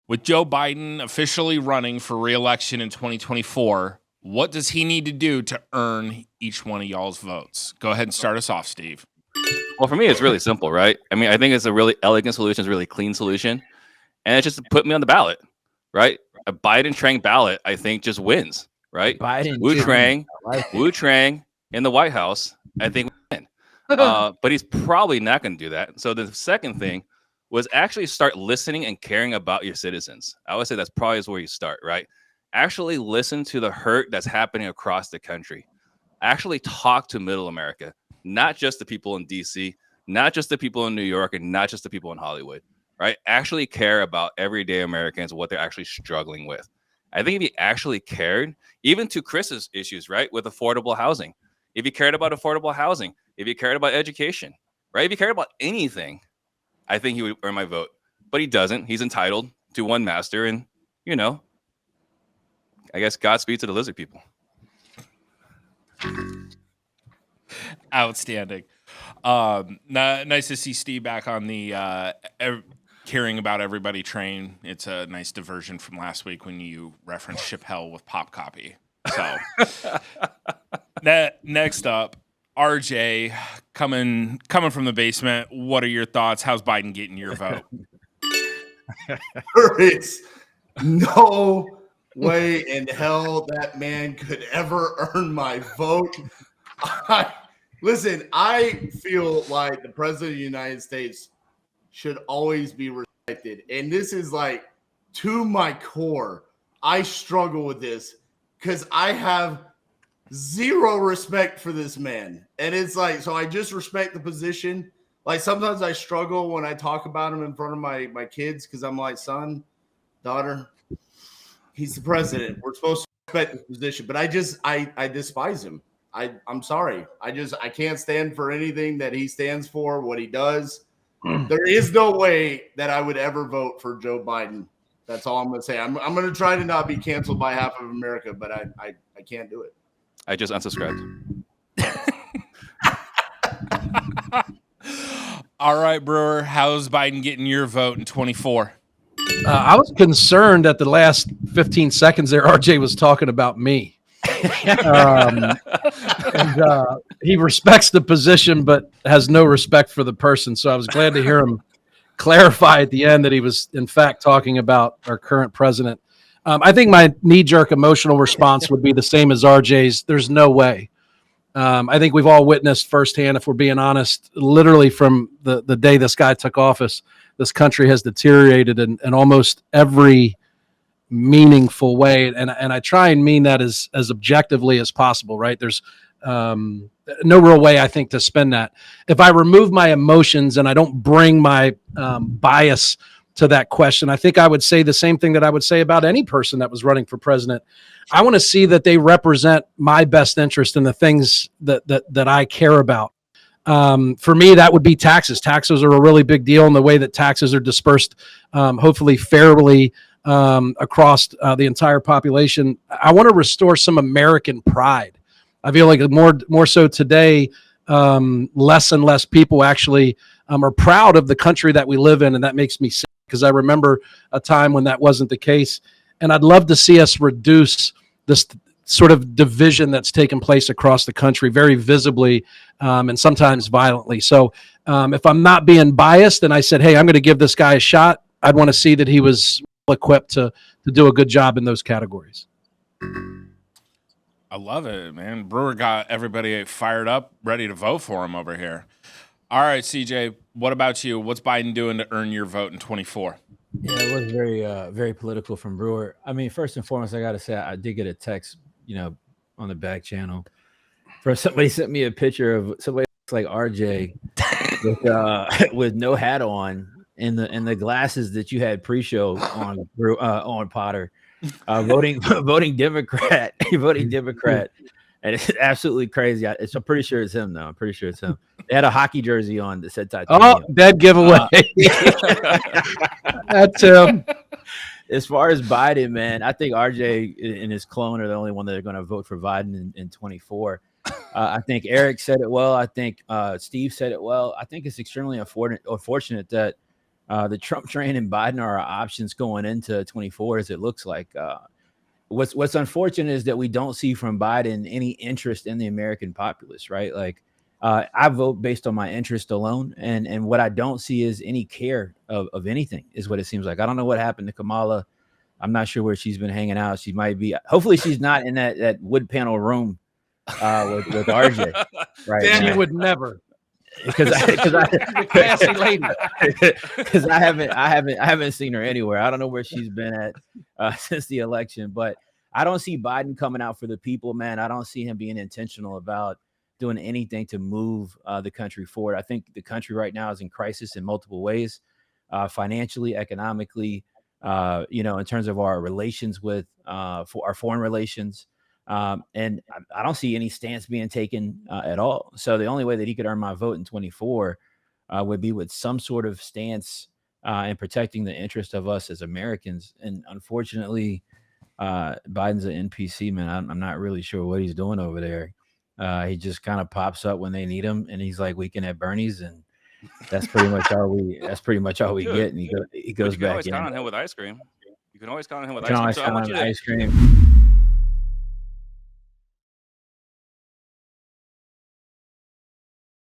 With Joe Biden officially running for re-election in 2024, what does he need to do to earn each one of y'all's votes? Go ahead and start us off, Steve. Well, for me, it's really simple, right? I mean, I think it's a really elegant solution. It's a really clean solution. And it's just to put me on the ballot, right? A Biden Trang ballot, I think, just wins, right? Biden Wu Trang. Trang in the White House, I think we win. But he's probably not going to do that. So the second thing was actually start listening and caring about your citizens. I would say that's probably where you start, right? Actually listen to the hurt that's happening across the country. Actually talk to middle America, not just the people in DC, not just the people in New York, and not just the people in Hollywood, right? Actually care about everyday Americans, what they're actually struggling with. I think if he actually cared, even to Chris's issues, right, with affordable housing, if he cared about affordable housing, if he cared about education, right, if he cared about anything, I think he would earn my vote. But he doesn't. He's entitled to one master, and, you know, I guess Godspeed to the lizard people. Outstanding. Nice to see Steve back on the caring about everybody train. It's a nice diversion from last week when you referenced Ship Hell with Pop Copy. So next up, RJ, coming from the basement. What are your thoughts? How's Biden getting your vote? There is no way in hell that man could ever earn my vote. Listen, I feel like the president of the United States should always be respected. And this is like to my core. I struggle with this because I have zero respect for this man. And it's like, so I just respect the position. Like sometimes I struggle when I talk about him in front of my kids because I'm like, son, daughter, he's the president. We're supposed to respect this position. But I despise him. I'm sorry. I can't stand for anything that he stands for, what he does. There is no way that I would ever vote for Joe Biden. That's all I'm going to say. I'm going to try to not be canceled by half of America, but I can't do it. I just unsubscribed. All right, Brewer, how's Biden getting your vote in 24? I was concerned at the last 15 seconds there. RJ was talking about me. He respects the position, but has no respect for the person. So I was glad to hear him clarify at the end that he was, in fact, talking about our current president. I think my knee-jerk emotional response would be the same as RJ's. There's no way. I think we've all witnessed firsthand, if we're being honest, literally from the day this guy took office, this country has deteriorated in almost every meaningful way. And I try and mean that as objectively as possible, right? There's no real way, I think, to spin that. If I remove my emotions and I don't bring my bias to that question, I think I would say the same thing that I would say about any person that was running for president. I want to see that they represent my best interest in the things that I care about. For me, that would be taxes. Taxes are a really big deal in the way that taxes are dispersed, hopefully fairly across the entire population. I want to restore some American pride. I feel like more so today, less and less people actually are proud of the country that we live in, and that makes me sick because I remember a time when that wasn't the case. And I'd love to see us reduce this sort of division that's taken place across the country very visibly and sometimes violently. So if I'm not being biased and I said, hey, I'm going to give this guy a shot, I'd want to see that he was well equipped to do a good job in those categories. I love it, man. Brewer got everybody fired up, ready to vote for him over here. All right, CJ, what about you? What's Biden doing to earn your vote in 24? Yeah, it was very political from Brewer. I mean, first and foremost, I got to say I did get a text, on the back channel from somebody sent me a picture of somebody like RJ with no hat on and the glasses that you had pre-show on Potter, voting Democrat, and it's absolutely crazy. I'm pretty sure it's him, though. I'm pretty sure it's him. They had a hockey jersey on that said Titanium. Oh, dead giveaway. That's him. As far as Biden, man, I think RJ and his clone are the only one that are going to vote for Biden in 24. I think Eric said it well. I think Steve said it well. I think it's extremely unfortunate that The Trump train and Biden are our options going into 24, as it looks like. What's unfortunate is that we don't see from Biden any interest in the American populace, right? Like, I vote based on my interest alone, and what I don't see is any care of anything, is what it seems like. I don't know what happened to Kamala. I'm not sure where she's been hanging out. She might be. Hopefully, she's not in that wood panel room with RJ. Right? She now. would never. Because The classy lady. because I haven't seen her anywhere. I don't know where she's been at since the election, but I don't see Biden coming out for the people, man. I don't see him being intentional about doing anything to move the country forward. I think the country right now is in crisis in multiple ways, financially, economically, in terms of our relations with for our foreign relations. And I don't see any stance being taken at all. So the only way that he could earn my vote in 24 would be with some sort of stance in protecting the interest of us as Americans. And unfortunately, Biden's an NPC, man. I'm not really sure what he's doing over there. He just kind of pops up when they need him, and he's like weekend at Bernie's, and that's pretty much all we. That's pretty much all we Dude, get. And he goes you can back always in. count on him with ice cream. You can always count on him with You can always ice cream. So I count want on you to ice cream.